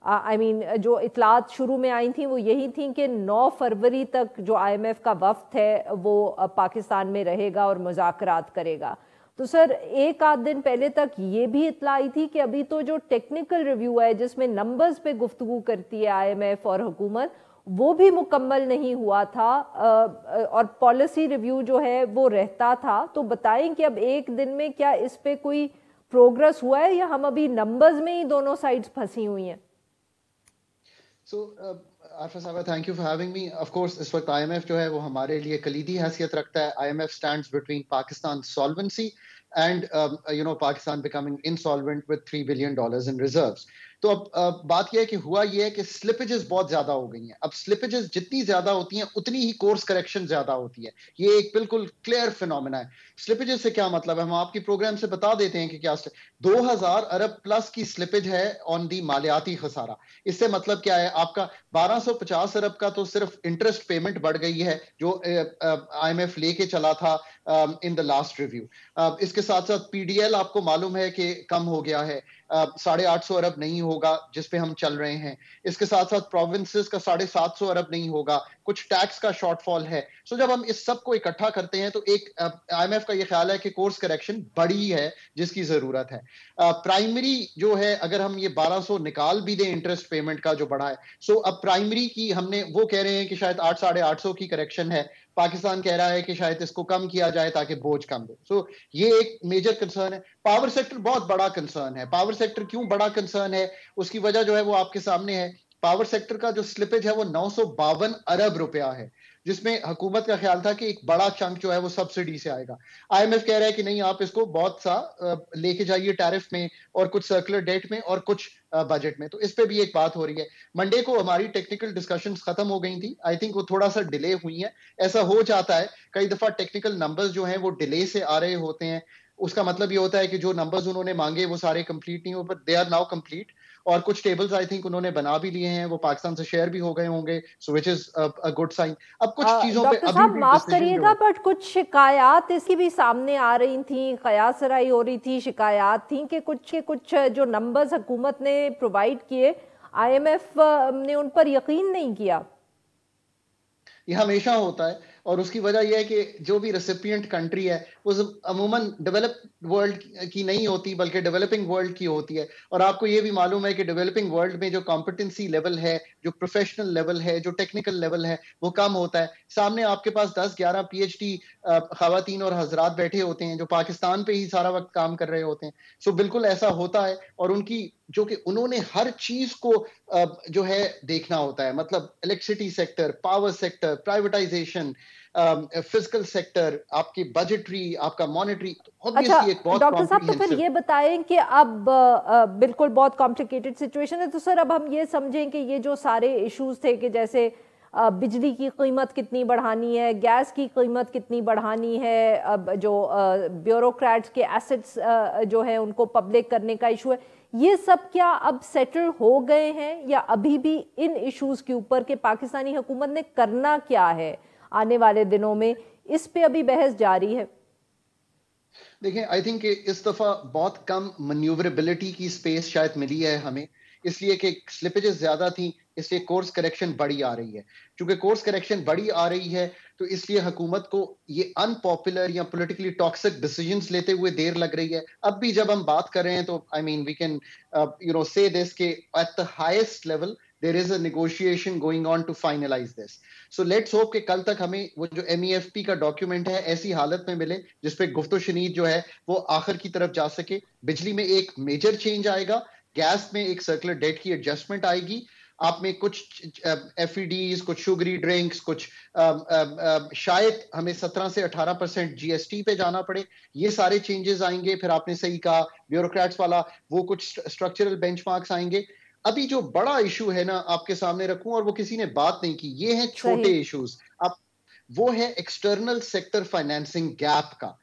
जो इतलात शुरू में आई थी वो यही थी कि 9 फरवरी तक जो IMF का वफ्द है वो पाकिस्तान में रहेगा और मुज़ाकरात करेगा। तो सर एक आध दिन पहले तक ये भी इतला आई थी कि अभी तो जो टेक्निकल रिव्यू है जिसमें नंबर्स पे गुफ्तगू करती है IMF और हुकूमत, वो भी मुकम्मल नहीं हुआ था और पॉलिसी रिव्यू जो है वो रहता था। तो बताएं कि अब एक दिन में क्या इस पे कोई प्रोग्रेस हुआ है या हम अभी नंबर्स में ही दोनों साइड्स फंसी हुई हैं? So, आरफा साहब, thank you for having me. Of course इस वक्त IMF जो है वो हमारे लिए कलीदी हैसियत रखता है। IMF stands between Pakistan solvency and Pakistan becoming insolvent with $3 billion in reserves. तो अब बात यह है कि हुआ यह है कि स्लिपेजेस बहुत ज्यादा हो गई हैं। अब स्लिपेजेस जितनी ज्यादा होती हैं उतनी ही कोर्स करेक्शन ज्यादा होती है। ये एक बिल्कुल क्लियर फिनोमेना है। स्लिपेजेस से क्या मतलब है, हम आपकी प्रोग्राम से बता देते हैं कि क्या 2000 अरब प्लस की स्लिपेज है ऑन दी मालियाती खसारा। इससे मतलब क्या है, आपका 1250 अरब का तो सिर्फ इंटरेस्ट पेमेंट बढ़ गई है जो IMF लेके चला था इन द लास्ट रिव्यू। इसके साथ साथ PDL आपको मालूम है कि कम हो गया है, 850 अरब नहीं होगा जिस पे हम चल रहे हैं। इसके साथ साथ प्रोविंसेस का 750 अरब नहीं होगा, कुछ टैक्स का शॉर्टफॉल है। सो जब हम इस सब को इकट्ठा करते हैं तो एक IMF का ये ख्याल है कि कोर्स करेक्शन बड़ी है जिसकी जरूरत है। प्राइमरी जो है, अगर हम ये 1200 निकाल भी दें इंटरेस्ट पेमेंट का जो बढ़ा है, सो अब प्राइमरी की हमने वो कह रहे हैं कि शायद 800-850 की करेक्शन है। पाकिस्तान कह रहा है कि शायद इसको कम किया जाए ताकि बोझ कम हो। सो ये एक मेजर कंसर्न है। पावर सेक्टर बहुत बड़ा कंसर्न है। पावर सेक्टर क्यों बड़ा कंसर्न है, उसकी वजह जो है वो आपके सामने है। पावर सेक्टर का जो स्लिपेज है वो 952 अरब रुपया है, जिसमें हुकूमत का ख्याल था कि एक बड़ा चंक जो है वो सब्सिडी से आएगा। IMF कह रहा है कि नहीं, आप इसको बहुत सा लेके जाइए टैरिफ में और कुछ सर्कुलर डेट में और कुछ बजट में। तो इस पे भी एक बात हो रही है। मंडे को हमारी टेक्निकल डिस्कशंस खत्म हो गई थी। आई थिंक वो थोड़ा सा डिले हुई है। ऐसा हो जाता है कई दफा, टेक्निकल नंबर्स जो हैं वो डिले से आ रहे होते हैं। उसका मतलब ये होता है कि जो नंबर्स उन्होंने मांगे वो सारे कंप्लीट नहीं हो, but they are now complete. और कुछ टेबल्स आई थिंक उन्होंने बना भी लिए हैं, वो पाकिस्तान से शेयर भी हो गए होंगे, so which is a good sign. अब कुछ चीजों पे डॉक्टर साहब माफ करिएगा, बट कुछ शिकायत इसकी भी सामने आ रही थी, कयासराई हो रही थी, शिकायत थी कि कुछ जो नंबर्स हुकूमत ने प्रोवाइड किए IMF ने उन पर यकीन नहीं किया। ये हमेशा होता है और उसकी वजह यह है कि जो भी रेसिपिएंट कंट्री है वो अमूमन डेवलप्ड वर्ल्ड की नहीं होती बल्कि डेवलपिंग वर्ल्ड की होती है। और आपको ये भी मालूम है कि डेवलपिंग वर्ल्ड में जो कॉम्पिटेंसी लेवल है, जो प्रोफेशनल लेवल है, जो टेक्निकल लेवल है, वो कम होता है। सामने आपके पास 10-11 PhD खवातीन और हजरात बैठे होते हैं जो पाकिस्तान पे ही सारा वक्त काम कर रहे होते हैं। सो बिल्कुल ऐसा होता है, और उनकी जो कि उन्होंने हर चीज को जो है देखना होता है, मतलब electricity sector, power sector, privatisation, physical sector, आपकी बजटरी, आपका मॉनेटरी, ऑब्वियसली एक बहुत डॉक्टर साहब, तो फिर ये बताएं कि अब बिल्कुल बहुत कॉम्प्लिकेटेड सिचुएशन है, तो सर अब हम ये समझें कि ये जो सारे इश्यूज थे कि जैसे बिजली की कीमत कितनी बढ़ानी है, गैस की कीमत कितनी बढ़ानी है, अब जो ब्यूरोक्रेट्स के एसेट्स जो है उनको पब्लिक करने का इशू है, ये सब क्या अब सेटल हो गए हैं या अभी भी इन इश्यूज के ऊपर के पाकिस्तानी हुकूमत ने करना क्या है आने वाले दिनों में, इस पे अभी बहस जारी है? देखिए, आई थिंक इस दफा बहुत कम मैन्यूवरेबिलिटी की स्पेस शायद मिली है हमें, इसलिए कि स्लिपेजेस ज्यादा थी, इसलिए कोर्स करेक्शन बड़ी आ रही है। क्योंकि कोर्स करेक्शन बड़ी आ रही है तो इसलिए हुकूमत को ये अनपॉपुलर या पॉलिटिकली टॉक्सिक डिसीजंस लेते हुए देर लग रही है। अब भी जब हम बात कर रहे हैं तो I mean we can say this के at the highest level there is a negotiation going on to finalize this. So let's hope कि कल तक हमें वो जो MEFP का डॉक्यूमेंट है ऐसी हालत में मिले जिसपे गुफ्तो शनीद जो है वो आखिर की तरफ जा सके। बिजली में एक मेजर चेंज आएगा, गैस में एक सर्कुलर डेट की एडजस्टमेंट आएगी, आप में कुछ FEDs, कुछ शुगरी ड्रिंक्स, कुछ शायद हमें 17 से 18% GST पे जाना पड़े, ये सारे चेंजेस आएंगे। फिर आपने सही कहा ब्यूरोक्रेट्स वाला, वो कुछ स्ट्रक्चरल बेंचमार्क्स आएंगे। अभी जो बड़ा इशू है ना आपके सामने रखूं, और वो किसी ने बात नहीं की, ये है छोटे इश्यूज। अब वो है एक्सटर्नल सेक्टर फाइनेंसिंग गैप का,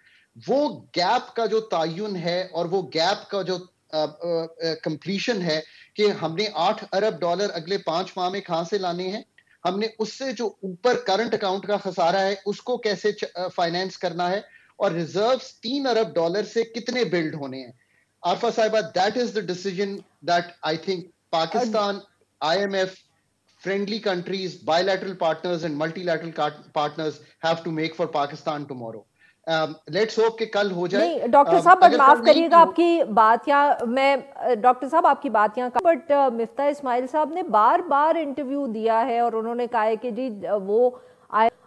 वो गैप का जो तायुन है और वो गैप का जो कंप्लीशन है कि हमने $8 अरब अगले 5 माह में कहां से लाने हैं, हमने उससे जो ऊपर करंट अकाउंट का खसारा है उसको कैसे फाइनेंस करना है, और रिजर्व्स $3 अरब से कितने बिल्ड होने हैं। आरफा साहिबा, that is the decision that I think Pakistan, IMF, friendly countries, bilateral partners and multilateral partners have to make for Pakistan tomorrow. Let's hope कि कल हो जाए। नहीं डॉक्टर साहब, बट माफ करिएगा आपकी बात यहाँ मैं डॉक्टर साहब आपकी बात यहाँ, बट मिफ्ता इस्माइल साहब ने बार बार इंटरव्यू दिया है और उन्होंने कहा है कि जी वो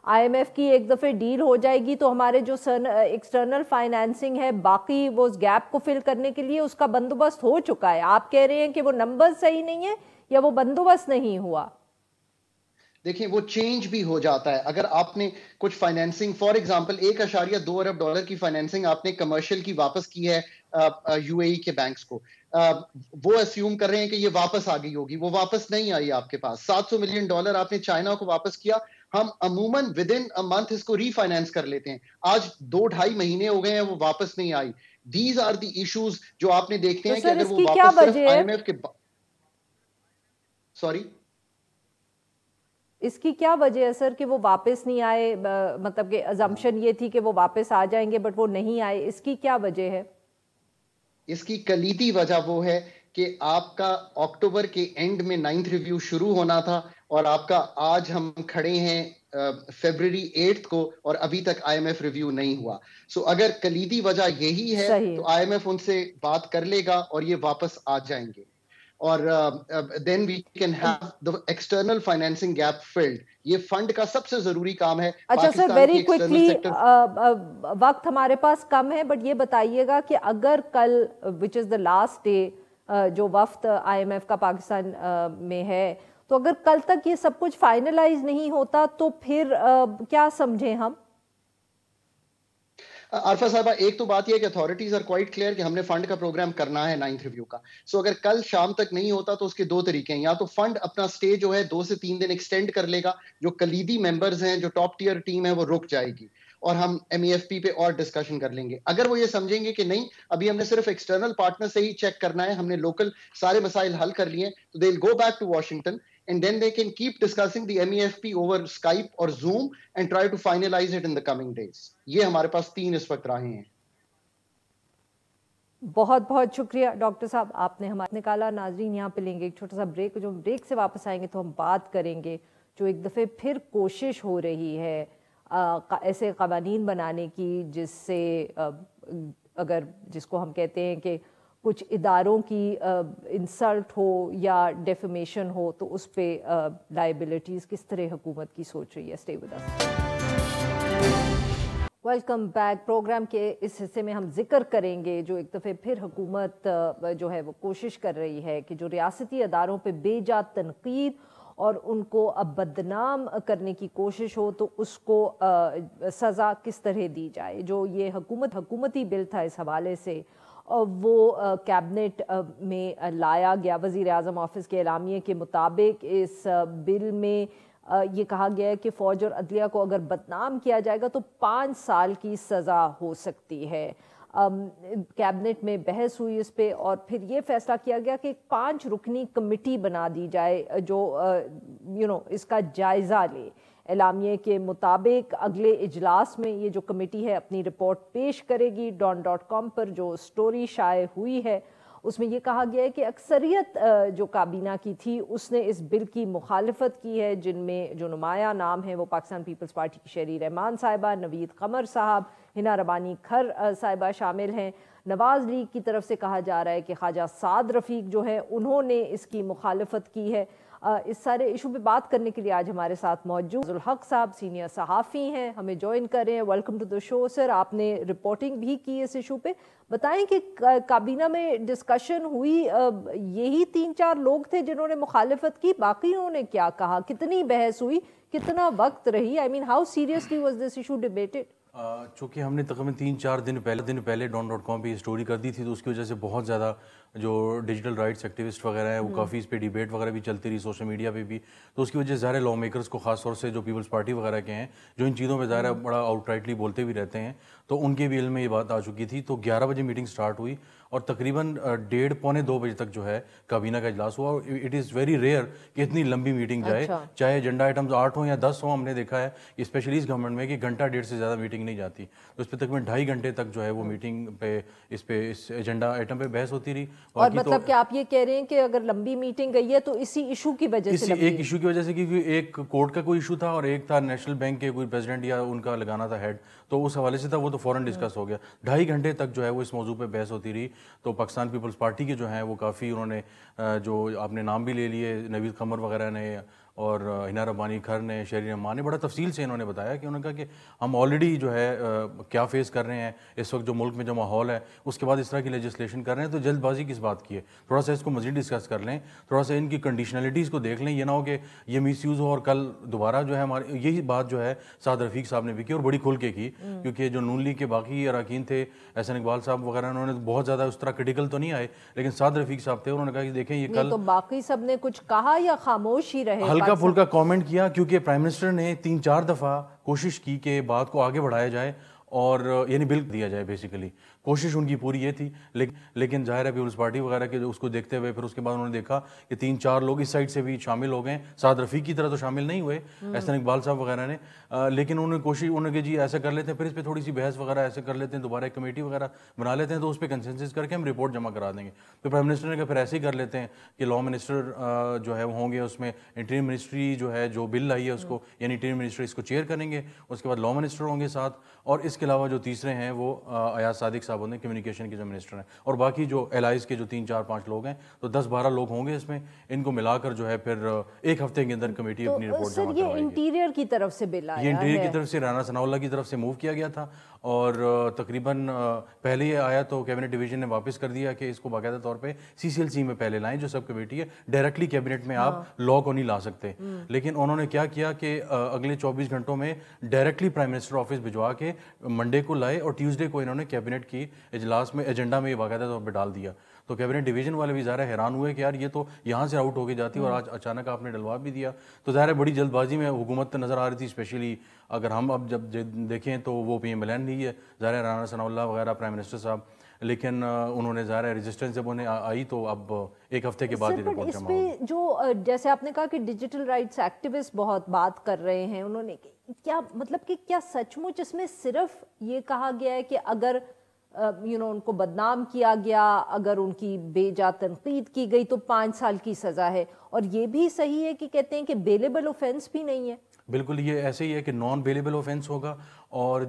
IMF की एक दफ़े डील हो जाएगी तो हमारे जो एक्सटर्नल फाइनेंसिंग है बाकी वो उस गैप को फिल करने के लिए उसका बंदोबस्त हो चुका है। आप कह रहे हैं कि वो नंबर सही नहीं है या वो बंदोबस्त नहीं हुआ? देखिए, वो चेंज भी हो जाता है। अगर आपने कुछ फाइनेंसिंग, फॉर एग्जांपल $1.2 अरब की फाइनेंसिंग आपने कमर्शियल की वापस की है UAE के बैंक्स को, वो अस्यूम कर रहे हैं कि ये वापस आ गई होगी, वो वापस नहीं आई आपके पास। $700 मिलियन आपने चाइना को वापस किया, हम अमूमन विद इन अ मंथ इसको रीफाइनेंस कर लेते हैं, आज 2-2.5 महीने हो गए हैं वो वापस नहीं आई। दीज आर द इश्यूज जो आपने देखते हैं कि अगर वो वापस सिर्फ IMF के सॉरी इसकी क्या वजह है सर कि वो वापस नहीं आए? मतलब कि अजम्पशन ये थी कि वो वापस आ जाएंगे बट वो नहीं आए, इसकी क्या वजह है? इसकी कलीदी वजह वो है कि आपका अक्टूबर के एंड में 9th रिव्यू शुरू होना था और आपका आज हम खड़े हैं February 8 को और अभी तक IMF रिव्यू नहीं हुआ। सो अगर कलीदी वजह यही है तो IMF उनसे बात कर लेगा और ये वापस आ जाएंगे और then we can have the external financing gap filled. ये फंड का सबसे जरूरी काम है। अच्छा सर, वेरी क्विकली, वक्त हमारे पास कम है, बट ये बताइएगा कि अगर कल which is the last day जो वफ्द IMF का पाकिस्तान में है, तो अगर कल तक ये सब कुछ फाइनलाइज नहीं होता तो फिर क्या समझें हम? आरफा साहबा, एक तो बात यह है कि अथॉरिटीज आर क्वाइट क्लियर कि हमने फंड का प्रोग्राम करना है 9th रिव्यू का। सो अगर कल शाम तक नहीं होता तो उसके दो तरीके हैं, या तो फंड अपना स्टे जो है 2 से 3 दिन एक्सटेंड कर लेगा, जो कलीदी मेंबर्स हैं, जो टॉप टियर टीम है वो रुक जाएगी और हम MEFP पे और डिस्कशन कर लेंगे। अगर वो ये समझेंगे कि नहीं, अभी हमने सिर्फ एक्सटर्नल पार्टनर से ही चेक करना है, हमने लोकल सारे मसाइल हल कर लिए, तो they will go back to Washington and then they can keep discussing the MEFP over Skype or Zoom and try to finalize it in the coming days. ये हमारे पास 3 इस वक्त राहें हैं। बहुत बहुत शुक्रिया डॉक्टर साहब, आपने हमारे निकाला। नाजरीन, यहाँ पे लेंगे एक छोटा सा ब्रेक, जो ब्रेक से वापस आएंगे तो हम बात करेंगे जो एक दफ़े फिर कोशिश हो रही है ऐसे कवानीन बनाने की जिससे जिसको हम कहते हैं कि कुछ इदारों की इंसल्ट हो या डेफेमेशन हो, तो उस पर लाइबिलिटीज़ किस तरह हुकूमत की सोच रही है। Stay with us. Welcome back. Programme के इस हिस्से में हम जिक्र करेंगे जो एक दफ़े फिर हुकूमत जो है वो कोशिश कर रही है कि जो रियासती अदारों पे बेजा तनकीद और उनको अब बदनाम करने की कोशिश हो तो उसको सज़ा किस तरह दी जाए। जो ये हुकूमती बिल था इस हवाले से वो कैबिनेट में लाया गया। वज़ीर आज़म ऑफिस के एलामिये के मुताबिक इस बिल में ये कहा गया है कि फ़ौज और अदलिया को अगर बदनाम किया जाएगा तो 5 साल की सज़ा हो सकती है। कैबिनेट में बहस हुई इस पे और फिर ये फैसला किया गया कि 5 रुकनी कमेटी बना दी जाए जो इसका जायज़ा ले। एलामिये के मुताबिक अगले इजलास में ये जो कमेटी है अपनी रिपोर्ट पेश करेगी। don.com पर जो स्टोरी शाये हुई है उसमें यह कहा गया है कि अक्सरियत जो काबीना की थी उसने इस बिल की मुखालफत की है, जिनमें जो नुमाया नाम है वो पाकिस्तान पीपल्स पार्टी की शहरी रहमान साहिबा, नवीद कमर साहब, हिना रबानी खर साहिबा शामिल हैं। नवाज लीग की तरफ से कहा जा रहा है कि ख्वाजा साद रफ़ीक जो है उन्होंने इसकी मुखालफत की है। इस सारे इशू पे बात करने के लिए आज हमारे साथ मौजूद अब्दुल हक साहब सीनियर सहाफ़ी हैं, हमें ज्वाइन कर रहे हैं। Welcome to the show sir. आपने रिपोर्टिंग भी की इस इशू पे, बताएं कि काबीना में डिस्कशन हुई, यही 3-4 लोग थे जिन्होंने मुखालिफत की, बाकी उन्होंने क्या कहा, कितनी बहस हुई, कितना वक्त रही? I mean how seriously was this issue debated? चूँकि हमने तकरीबन 3-4 दिन पहले don.com पे स्टोरी कर दी थी तो उसकी वजह से बहुत ज़्यादा जो डिजिटल राइट्स एक्टिविस्ट वगैरह है वो काफ़ी इस पे डिबेट वगैरह भी चलती रही सोशल मीडिया पे भी। तो उसकी वजह से ज़ाहिर लॉ मेकर्स को खास तौर से जो पीपल्स पार्टी वगैरह के हैं जो इन चीज़ों पे ज़ाहिर बड़ा आउटराइटली बोलते भी रहते हैं, तो उनके भी इल्म में ये बात आ चुकी थी। तो 11 बजे मीटिंग स्टार्ट हुई और तकरीबन 1:30-2 बजे तक जो है काबीना का इजलास हुआ। इट इज़ वेरी रेयर कि इतनी लंबी मीटिंग जाए। चाहे एजेंडा आइटम्स 8 हो या 10 हो, हमने देखा है स्पेशली इस गवर्नमेंट में कि घंटा 1.5 से ज़्यादा मीटिंग नहीं जाती। तो इस पर तकरीबन 2.5 घंटे तक जो है वो मीटिंग पे इस एजेंडा आइटम पे बहस होती रही। और मतलब कि आप ये कह रहे हैं कि अगर लंबी मीटिंग गई है तो इसी इशू की वजह से, एक इशू की वजह से, क्योंकि एक कोर्ट का कोई इशू था और एक था नेशनल बैंक के कोई प्रेसिडेंट या उनका लगाना था हेड, तो उस हवाले से था, वो तो फौरन डिस्कस हो गया। 2.5 घंटे तक जो है वो इस मौजू पे बहस होती रही। तो पाकिस्तान पीपल्स पार्टी के जो हैं वो काफ़ी उन्होंने जो आपने नाम भी ले लिए, नवीद कमर वगैरह ने और हिना रबानी खर ने, शहरी रहमान ने, बड़ा तफसील से इन्होंने बताया कि उन्होंने कहा कि हम ऑलरेडी जो है क्या फेस कर रहे हैं इस वक्त जो मुल्क में जो माहौल है, उसके बाद इस तरह की लेजिस्लेशन कर रहे हैं, तो जल्दबाजी किस बात की है, थोड़ा सा इसको मज़ीद डिस्कस कर लें, थोड़ा सा इनकी कंडीशनलिटीज़ को देख लें, ये ना हो कि ये मिसयूज़ हो और कल दोबारा जो है हमारे, यही बात जो है साद रफ़ीक साहब ने भी की और बड़ी खुल के की, क्योंकि जो नून लीग के बाकी अरकान थे, एहसन इकबाल साहब वगैरह, उन्होंने बहुत ज़्यादा उस तरह क्रिटिकल तो नहीं आए, लेकिन साद रफ़ीक साहब थे, उन्होंने कहा कि देखें ये कल, तो बाकी सब ने कुछ कहा या खामोश ही रहे, हल्का फुल्का कमेंट किया, क्योंकि प्राइम मिनिस्टर ने 3-4 दफ़ा कोशिश की कि बात को आगे बढ़ाया जाए और यानी बिल दिया जाए। बेसिकली कोशिश उनकी पूरी ये थी, लेकिन जाहिर है पीपल्स पार्टी वगैरह के उसको देखते हुए फिर उसके बाद उन्होंने देखा कि 3-4 लोग इस साइड से भी शामिल हो गए, साद रफ़ीक की तरह तो शामिल नहीं हुए, एहसन इकबाल साहब वगैरह ने, लेकिन उन्होंने कोशिश, उन्होंने जी ऐसा कर लेते हैं, फिर इस पर थोड़ी सी बहस वगैरह ऐसे कर लेते हैं, दोबारा एक कमेटी वगैरह बना लेते हैं, तो उस पर कंसेंसस करके हम रिपोर्ट जमा करा देंगे। तो प्राइम मिनिस्टर ने कहा फिर ऐसे ही कर लेते हैं कि लॉ मिनिस्टर जो है वो होंगे, उसमें इंटीरियर मिनिस्ट्री जो है जो बिल लाई है उसको, यानी इंटीरियर मिनिस्टर इसको चेयर करेंगे, उसके बाद लॉ मिनिस्टर होंगे साथ, और इसके अलावा जो तीसरे हैं वो अयाज सादिक साहब होंगे, कम्युनिकेशन के जो मिनिस्टर हैं, और बाकी जो एलाइज के जो 3-4-5 लोग हैं, तो 10-12 लोग होंगे इसमें। इनको मिलाकर जो है फिर एक हफ्ते के अंदर कमेटी अपनी रिपोर्ट जमा करवाएगी। ये इंटीरियर की तरफ से बिल आया है, ये इंटीरियर की तरफ से राना सनाउल्लाह की तरफ से मूव किया गया था, और तकरीबन पहले ये आया तो कैबिनेट डिवीजन ने वापस कर दिया कि इसको बाकायदा तौर पे CCLC में पहले लाएं, जो सब कमेटी है, डायरेक्टली कैबिनेट में आप लॉ को नहीं ला सकते। लेकिन उन्होंने क्या किया कि अगले 24 घंटों में डायरेक्टली प्राइम मिनिस्टर ऑफिस भिजवा के मंडे को लाए, और ट्यूसडे को इन्होंने कैबिनेट की इजलास में एजेंडा में ये बाकायदा तौर पर डाल दिया। तो कैबिनेट डिवीजन वाले भी ज़ाहिर हैरान हुए कि यार ये तो यहाँ से आउट होके जाती और आज अचानक आपने डलवा भी दिया। तो ज़ाहिर बड़ी जल्दबाजी में हुकूमत नज़र आ रही थी, स्पेशली अगर हम अब जब देखें तो वो PM नहीं है, ज़ाहिर राना सनाउल्लाह वगैरह प्राइम मिनिस्टर साहब, लेकिन उन्होंने ज़ाहिर रेजिस्टेंस जब उन्हें आई तो अब एक हफ्ते के बाद ये रिपोर्ट जमा होगी। जो जैसे आपने कहा कि डिजिटल राइट्स एक्टिविस्ट बहुत बात कर रहे हैं, उन्होंने क्या मतलब कि क्या सचमुच इसमें सिर्फ ये कहा गया है कि अगर उनको बदनाम किया गया, अगर उनकी बेजा तनकीद की गई तो 5 साल की सज़ा है, और ये भी सही है कि कहते हैं कि बेलेबल ऑफेंस भी नहीं है? बिल्कुल ये ऐसे ही है कि नॉन बेलेबल ऑफेंस होगा और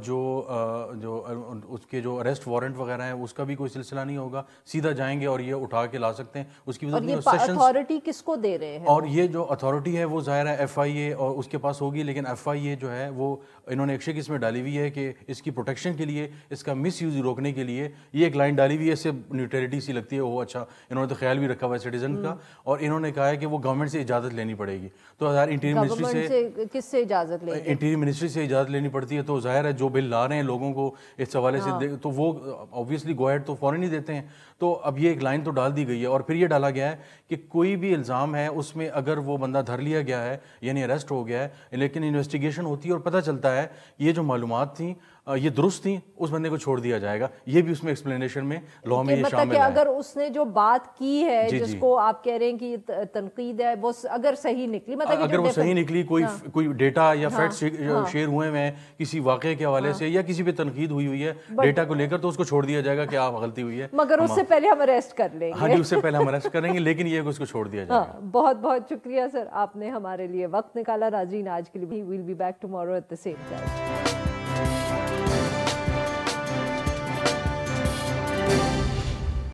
उसके जो अरेस्ट वारंट वगैरह है उसका भी कोई सिलसिला नहीं होगा, सीधा जाएंगे और ये उठा के ला सकते हैं, उसकी और ये अथॉरिटी किसको दे रहे हैं? और ये जो अथॉरिटी है वो ज़ाहिर है FIA और उसके पास होगी, लेकिन FIA जो है वो इन्होंने 121 इसमें डाली हुई है कि इसकी प्रोटेक्शन के लिए, इसका मिस यूज़ रोकने के लिए ये एक लाइन डाली हुई है, इससे न्यूट्रलिटी सी लगती है। वो अच्छा इन्होंने तो ख्याल भी रखा हुआ है सिटीजन का, और इन्होंने कहा है कि वो गवर्नमेंट से इजाज़त लेनी पड़ेगी। तो यार इंटीरियर मिनिस्ट्री से किससे इजाज़त लेंगे? इंटीरियर मिनिस्ट्री से इजाज़त लेनी पड़ती है। तो जाहिर है जो बिल ला रहे हैं लोगों को इस हवाले से, तो वो ऑब्वियसली गो अहेड तो फौरन ही देते हैं। तो अब ये एक लाइन तो डाल दी गई है, और फिर ये डाला गया है कि कोई भी इल्ज़ाम है उसमें अगर वो बंदा धर लिया गया है यानी अरेस्ट हो गया है, लेकिन इन्वेस्टिगेशन होती है और पता चलता है ये जो मालूमात थी ये दुरुस्त थी, उस बंदे को छोड़ दिया जाएगा। ये भी उसमें एक्सप्लेनेशन में लॉ में ये शामिल है। अगर उसने जो बात की है जिसको आप कह रहे हैं कि तनकीद है, वो अगर सही निकली, मतलब अगर वो सही निकली, कोई डेटा या फैक्ट शेयर हुए हैं किसी वाकये के हवाले से या किसी पे तनकीद हुई है डेटा को लेकर, तो उसको छोड़ दिया जाएगा कि आप गलती हुई है, मगर उससे पहले हम अरेस्ट कर लेंगे। हाँ जी, उससे पहले हम अरेस्ट करेंगे, लेकिन ये उसको छोड़ दिया जाएगा। बहुत बहुत शुक्रिया सर, आपने हमारे लिए वक्त निकाला। नाज़रीन आज के लिए, will be back tomorrow at the same time.